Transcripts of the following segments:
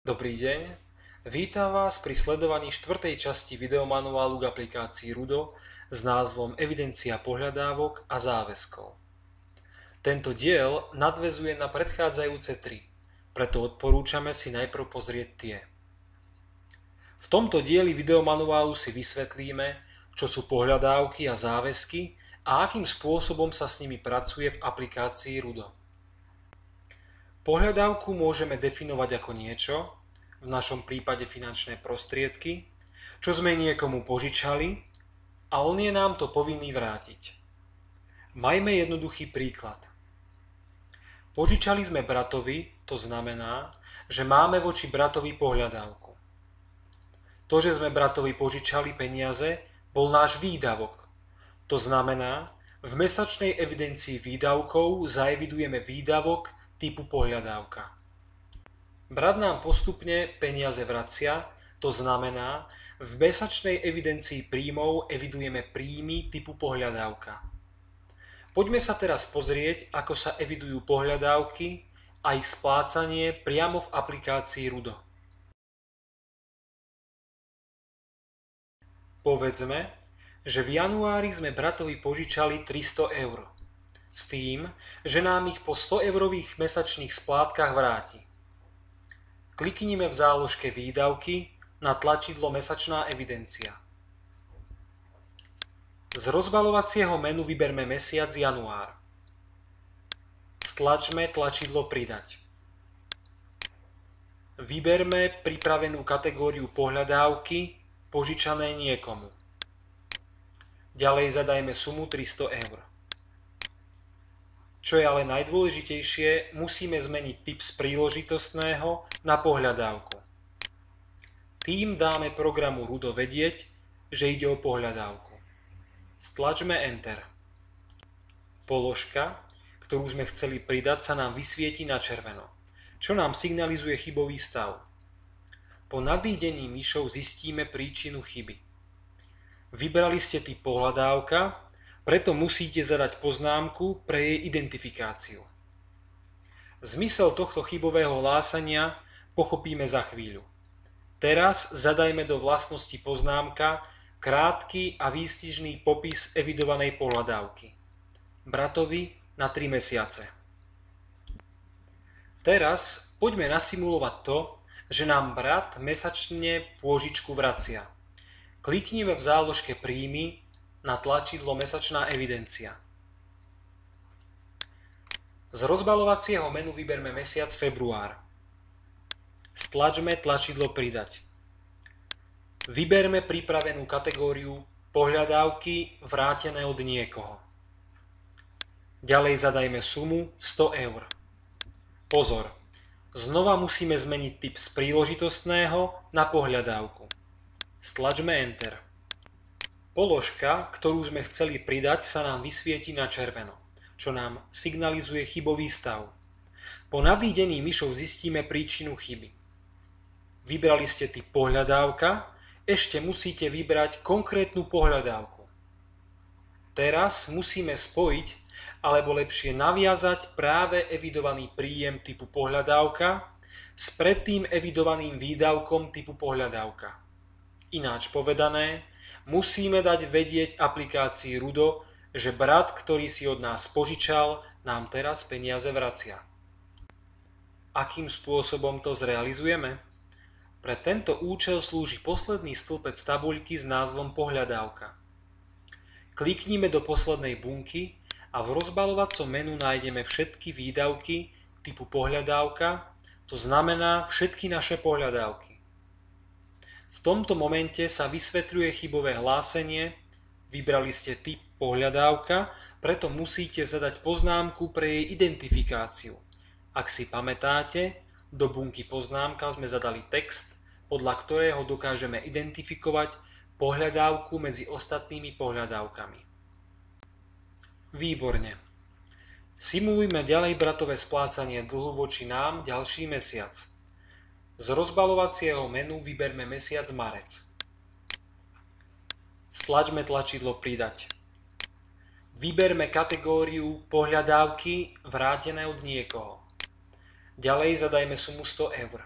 Dobrý deň, vítam vás pri sledovaní štvrtej časti videomanuálu k aplikácii Rudo s názvom Evidencia pohľadávok a záväzkov. Tento diel nadväzuje na predchádzajúce tri, preto odporúčame si najprv pozrieť tie. V tomto dieli videomanuálu si vysvetlíme, čo sú pohľadávky a záväzky a akým spôsobom sa s nimi pracuje v aplikácii Rudo. Pohľadávku môžeme definovať ako niečo, v našom prípade finančné prostriedky, čo sme niekomu požičali a on je nám to povinný vrátiť. Majme jednoduchý príklad. Požičali sme bratovi, to znamená, že máme voči bratovi pohľadávku. To, že sme bratovi požičali peniaze, bol náš výdavok. To znamená, v mesačnej evidencii výdavkov zaevidujeme výdavok typu pohľadávka. Brat nám postupne peniaze vracia, to znamená, v mesačnej evidencii príjmov evidujeme príjmy typu pohľadávka. Poďme sa teraz pozrieť, ako sa evidujú pohľadávky a ich splácanie priamo v aplikácii Rudo. Povedzme, že v januári sme bratovi požičali 300 eur. S tým, že nám ich po 100-eurových mesačných splátkach vráti. Kliknime v záložke Výdavky na tlačidlo Mesačná evidencia. Z rozbaľovacieho menu vyberme mesiac január. Stlačme tlačidlo Pridať. Vyberme pripravenú kategóriu pohľadávky požičané niekomu. Ďalej zadajme sumu 300 eur. Čo je ale najdôležitejšie, musíme zmeniť typ z príležitostného na pohľadávku. Tým dáme programu Rudo vedieť, že ide o pohľadávku. Stlačme Enter. Položka, ktorú sme chceli pridať, sa nám vysvieti na červeno, čo nám signalizuje chybový stav. Po nadídení myšou zistíme príčinu chyby. Vybrali ste typ pohľadávka, preto musíte zadať poznámku pre jej identifikáciu. Zmysel tohto chybového hlásania pochopíme za chvíľu. Teraz zadajme do vlastnosti poznámka krátky a výstižný popis evidovanej pohľadávky. Bratovi na 3 mesiace. Teraz poďme nasimulovať to, že nám brat mesačne pôžičku vracia. Kliknime v záložke Príjmy na tlačidlo Mesačná evidencia. Z rozbaľovacieho menu vyberme mesiac február. Stlačme tlačidlo Pridať. Vyberme pripravenú kategóriu pohľadávky vrátené od niekoho. Ďalej zadajme sumu 100 eur. Pozor, znova musíme zmeniť typ z príležitostného na pohľadávku. Stlačme Enter. Položka, ktorú sme chceli pridať, sa nám vysvieti na červeno, čo nám signalizuje chybový stav. Po nadídení myšou zistíme príčinu chyby. Vybrali ste typ pohľadávka, ešte musíte vybrať konkrétnu pohľadávku. Teraz musíme spojiť, alebo lepšie naviazať práve evidovaný príjem typu pohľadávka s predtým evidovaným výdavkom typu pohľadávka. Ináč povedané, musíme dať vedieť aplikácii Rudo, že brat, ktorý si od nás požičal, nám teraz peniaze vracia. Akým spôsobom to zrealizujeme? Pre tento účel slúži posledný stĺpec tabuľky s názvom Pohľadávka. Kliknime do poslednej bunky a v rozbaľovacom menu nájdeme všetky výdavky typu pohľadávka, to znamená všetky naše pohľadávky. V tomto momente sa vysvetľuje chybové hlásenie, vybrali ste typ pohľadávka, preto musíte zadať poznámku pre jej identifikáciu. Ak si pamätáte, do bunky poznámka sme zadali text, podľa ktorého dokážeme identifikovať pohľadávku medzi ostatnými pohľadávkami. Výborne. Simulujme ďalej bratové splácanie dlhu voči nám ďalší mesiac. Z rozbaľovacieho menu vyberme mesiac marec. Stlačme tlačidlo Pridať. Vyberme kategóriu pohľadávky vrátené od niekoho. Ďalej zadajme sumu 100 eur.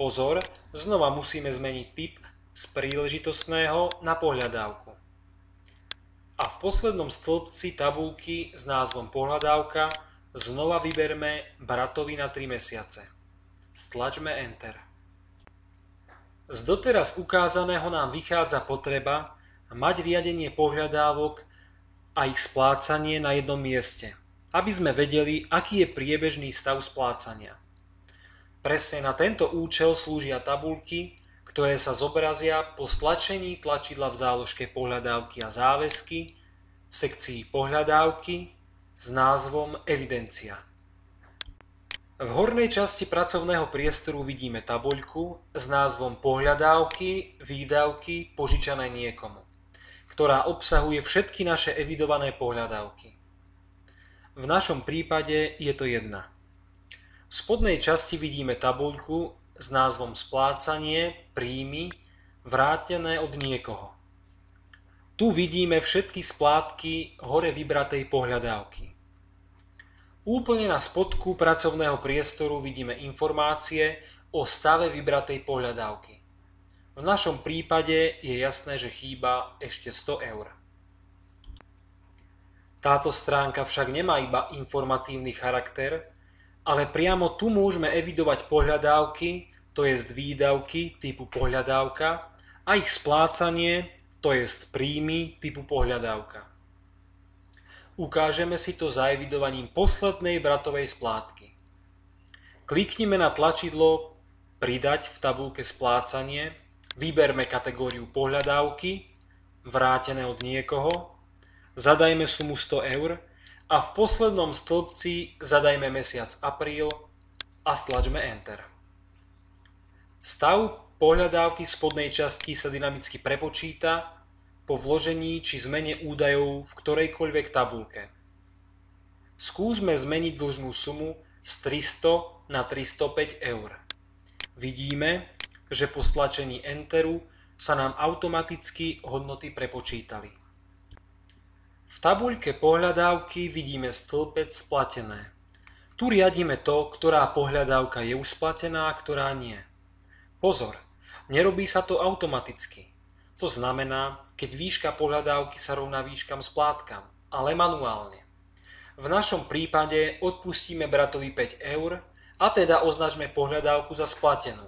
Pozor, znova musíme zmeniť typ z príležitostného na pohľadávku. A v poslednom stĺpci tabuľky s názvom pohľadávka znova vyberme bratovi na 3 mesiace. Stlačme Enter. Z doteraz ukázaného nám vychádza potreba mať riadenie pohľadávok a ich splácanie na jednom mieste, aby sme vedeli, aký je priebežný stav splácania. Presne na tento účel slúžia tabuľky, ktoré sa zobrazia po stlačení tlačidla v záložke pohľadávky a záväzky v sekcii pohľadávky s názvom Evidencia. V hornej časti pracovného priestoru vidíme tabuľku s názvom Pohľadávky, výdavky požičané niekomu, ktorá obsahuje všetky naše evidované pohľadávky. V našom prípade je to jedna. V spodnej časti vidíme tabuľku s názvom Splácanie, príjmy, vrátené od niekoho. Tu vidíme všetky splátky hore vybratej pohľadávky. Úplne na spodku pracovného priestoru vidíme informácie o stave vybratej pohľadávky. V našom prípade je jasné, že chýba ešte 100 eur. Táto stránka však nemá iba informatívny charakter, ale priamo tu môžeme evidovať pohľadávky, to jest výdavky typu pohľadávka, a ich splácanie, to jest príjmy typu pohľadávka. Ukážeme si to zaevidovaním poslednej bratovej splátky. Kliknime na tlačidlo Pridať v tabuľke Splácanie, vyberme kategóriu pohľadávky, vrátené od niekoho, zadajme sumu 100 eur a v poslednom stĺpci zadajme mesiac apríl a stlačme Enter. Stav pohľadávky v spodnej časti sa dynamicky prepočíta po vložení či zmene údajov v ktorejkoľvek tabuľke. Skúsme zmeniť dlžnú sumu z 300 na 305 eur. Vidíme, že po stlačení Enteru sa nám automaticky hodnoty prepočítali. V tabuľke pohľadávky vidíme stĺpec Splatené. Tu riadíme to, ktorá pohľadávka je už splatená a ktorá nie. Pozor, nerobí sa to automaticky. To znamená, keď výška pohľadávky sa rovná výškam splátkam, ale manuálne. V našom prípade odpustíme bratovi 5 eur a teda označme pohľadávku za splatenú.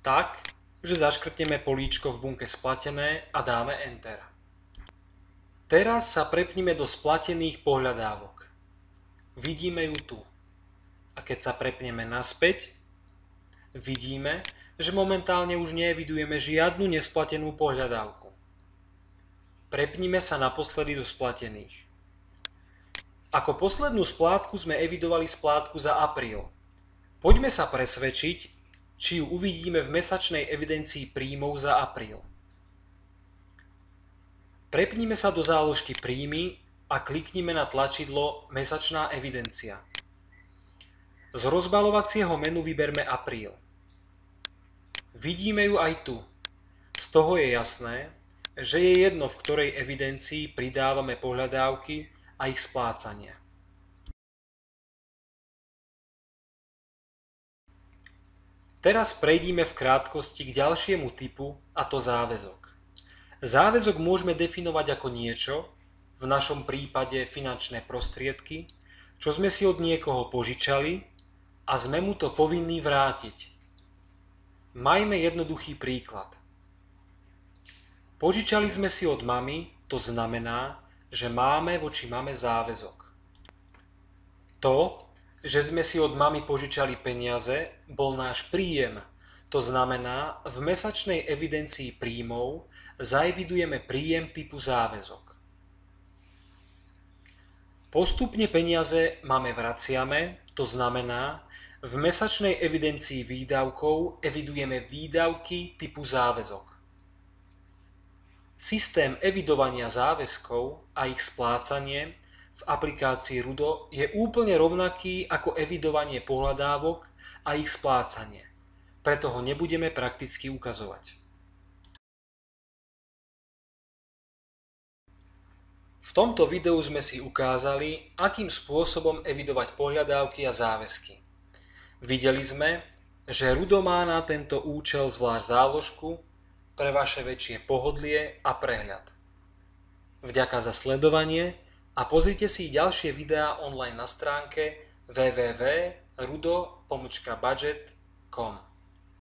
Tak, že zaškrtneme políčko v bunke Splatené a dáme Enter. Teraz sa prepnime do splatených pohľadávok. Vidíme ju tu. A keď sa prepneme naspäť, vidíme, že momentálne už neevidujeme žiadnu nesplatenú pohľadávku. Prepnime sa naposledy do splatených. Ako poslednú splátku sme evidovali splátku za apríl. Poďme sa presvedčiť, či ju uvidíme v mesačnej evidencii príjmov za apríl. Prepnime sa do záložky Príjmy a kliknime na tlačidlo Mesačná evidencia. Z rozbaľovacieho menu vyberme apríl. Vidíme ju aj tu. Z toho je jasné, že je jedno, v ktorej evidencii pridávame pohľadávky a ich splácanie. Teraz prejdime v krátkosti k ďalšiemu typu, a to záväzok. Záväzok môžeme definovať ako niečo, v našom prípade finančné prostriedky, čo sme si od niekoho požičali a sme mu to povinní vrátiť. Majme jednoduchý príklad. Požičali sme si od mamy, to znamená, že máme voči mame záväzok. To, že sme si od mamy požičali peniaze, bol náš príjem. To znamená, v mesačnej evidencii príjmov zaevidujeme príjem typu záväzok. Postupne peniaze máme vraciame, to znamená, v mesačnej evidencii výdavkov evidujeme výdavky typu záväzok. Systém evidovania záväzkov a ich splácanie v aplikácii Rudo je úplne rovnaký ako evidovanie pohľadávok a ich splácanie, preto ho nebudeme prakticky ukazovať. V tomto videu sme si ukázali, akým spôsobom evidovať pohľadávky a záväzky. Videli sme, že Rudo má na tento účel zvlášť záložku pre vaše väčšie pohodlie a prehľad. Vďaka za sledovanie a pozrite si ďalšie videá online na stránke www.rudo-budget.com.